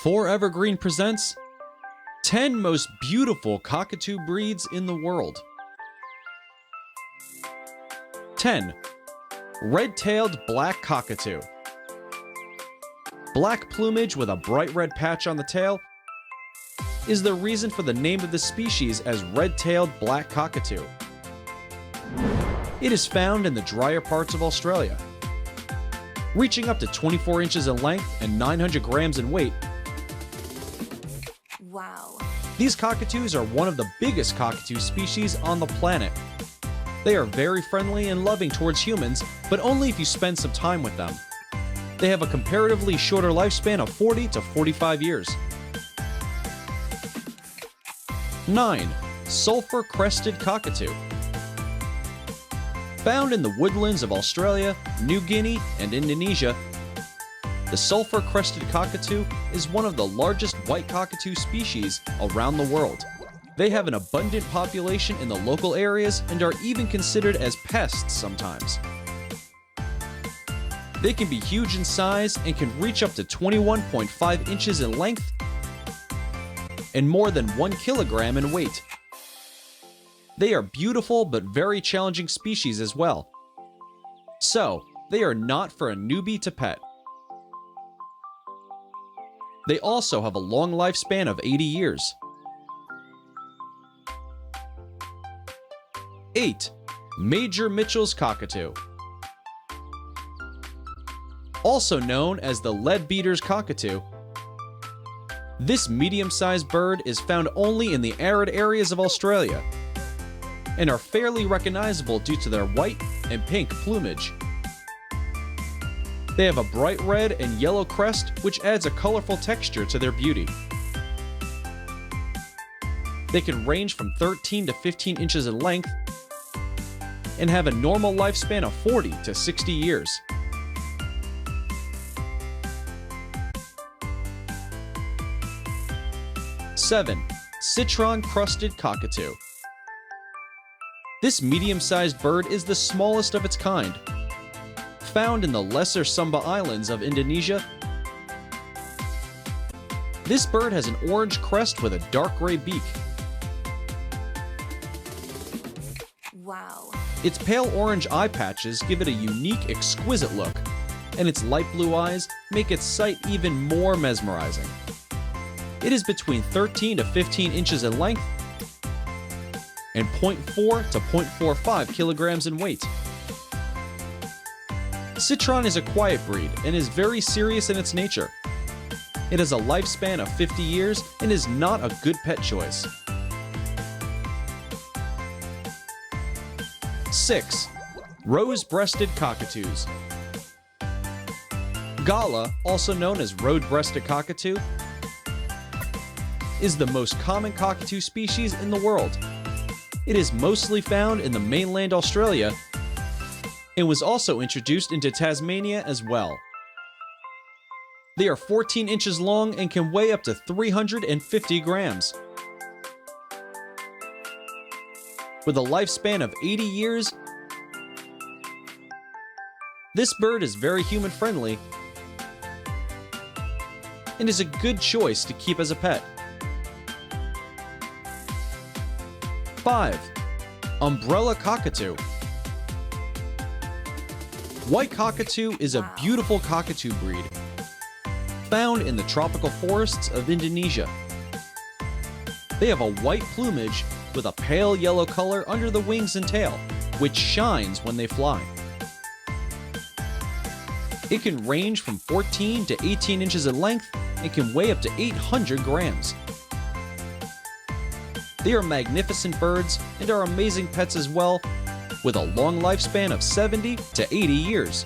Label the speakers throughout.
Speaker 1: Forever Green presents 10 most beautiful cockatoo breeds in the world. 10. Red-tailed black cockatoo. Black plumage with a bright red patch on the tail is the reason for the name of the species as red-tailed black cockatoo. It is found in the drier parts of Australia. Reaching up to 24 inches in length and 900 grams in weight,
Speaker 2: wow.
Speaker 1: These cockatoos are one of the biggest cockatoo species on the planet. They are very friendly and loving towards humans, but only if you spend some time with them. They have a comparatively shorter lifespan of 40 to 45 years. 9. Sulphur-crested cockatoo. Found in the woodlands of Australia, New Guinea, and Indonesia, the sulphur-crested cockatoo is one of the largest white cockatoo species around the world. They have an abundant population in the local areas and are even considered as pests sometimes. They can be huge in size and can reach up to 21.5 inches in length and more than 1 kilogram in weight. They are beautiful but very challenging species as well. So, they are not for a newbie to pet. They also have a long lifespan of 80 years. 8. Major Mitchell's cockatoo. Also known as the leadbeater's cockatoo, this medium-sized bird is found only in the arid areas of Australia and are fairly recognizable due to their white and pink plumage. They have a bright red and yellow crest, which adds a colorful texture to their beauty. They can range from 13 to 15 inches in length and have a normal lifespan of 40 to 60 years. Seven. Citron-crusted cockatoo. This medium-sized bird is the smallest of its kind. Found in the Lesser Sumba Islands of Indonesia, this bird has an orange crest with a dark gray beak.
Speaker 2: Wow.
Speaker 1: Its pale orange eye patches give it a unique, exquisite look, and its light blue eyes make its sight even more mesmerizing. It is between 13 to 15 inches in length and 0.4 to 0.45 kilograms in weight. Citron is a quiet breed and is very serious in its nature. It has a lifespan of 50 years and is not a good pet choice. 6. Rose-breasted cockatoos. Gala, also known as road-breasted cockatoo, is the most common cockatoo species in the world. It is mostly found in the mainland Australia and was also introduced into Tasmania as well. They are 14 inches long and can weigh up to 350 grams. With a lifespan of 80 years, this bird is very human-friendly and is a good choice to keep as a pet. 5. Umbrella cockatoo. White cockatoo is a beautiful cockatoo breed found in the tropical forests of Indonesia. They have a white plumage with a pale yellow color under the wings and tail, which shines when they fly. It can range from 14 to 18 inches in length and can weigh up to 800 grams. They are magnificent birds and are amazing pets as well, with a long lifespan of 70 to 80 years.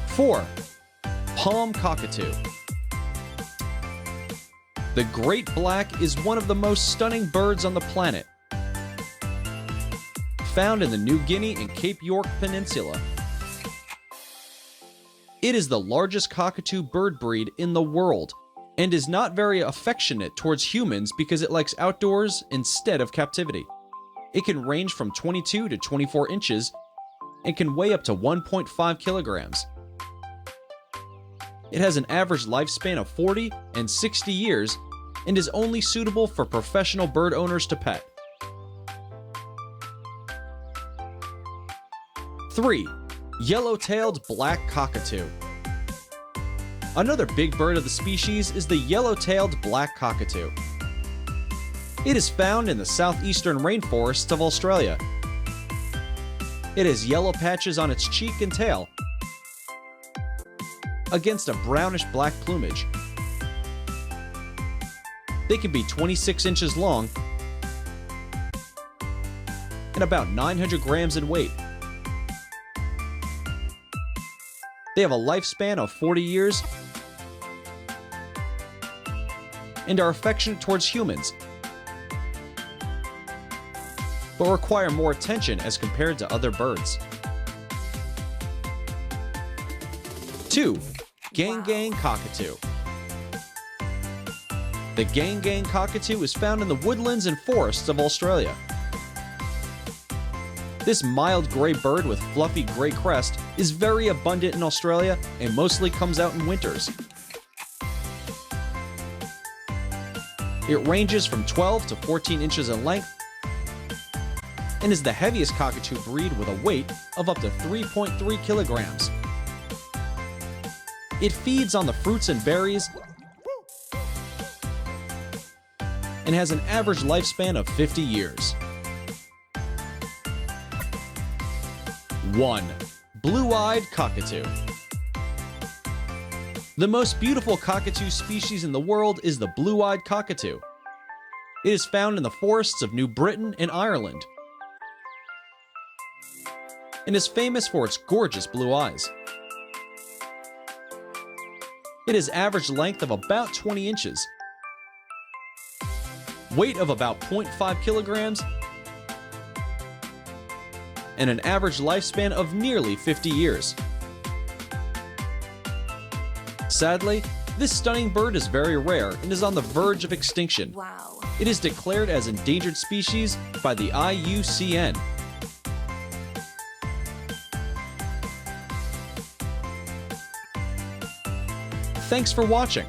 Speaker 1: 4. Palm cockatoo. The great black is one of the most stunning birds on the planet. Found in the New Guinea and Cape York Peninsula. It is the largest cockatoo bird breed in the world and is not very affectionate towards humans because it likes outdoors instead of captivity. It can range from 22 to 24 inches and can weigh up to 1.5 kilograms. It has an average lifespan of 40 and 60 years and is only suitable for professional bird owners to pet. 3. Yellow-tailed black cockatoo. Another big bird of the species is the yellow-tailed black cockatoo. It is found in the southeastern rainforests of Australia. It has yellow patches on its cheek and tail against a brownish-black plumage. They can be 26 inches long and about 900 grams in weight. They have a lifespan of 40 years and are affectionate towards humans, but require more attention as compared to other birds. 2. Gang cockatoo. The gang cockatoo is found in the woodlands and forests of Australia. This mild gray bird with fluffy gray crest is very abundant in Australia and mostly comes out in winters. It ranges from 12 to 14 inches in length and is the heaviest cockatoo breed with a weight of up to 3.3 kilograms. It feeds on the fruits and berries and has an average lifespan of 50 years. 1. Blue-eyed cockatoo. The most beautiful cockatoo species in the world is the blue-eyed cockatoo. It is found in the forests of New Britain and Ireland and is famous for its gorgeous blue eyes. It has average length of about 20 inches, weight of about 0.5 kilograms, and an average lifespan of nearly 50 years. Sadly, this stunning bird is very rare and is on the verge of extinction.
Speaker 2: Wow.
Speaker 1: It is declared as endangered species by the IUCN. Thanks for watching.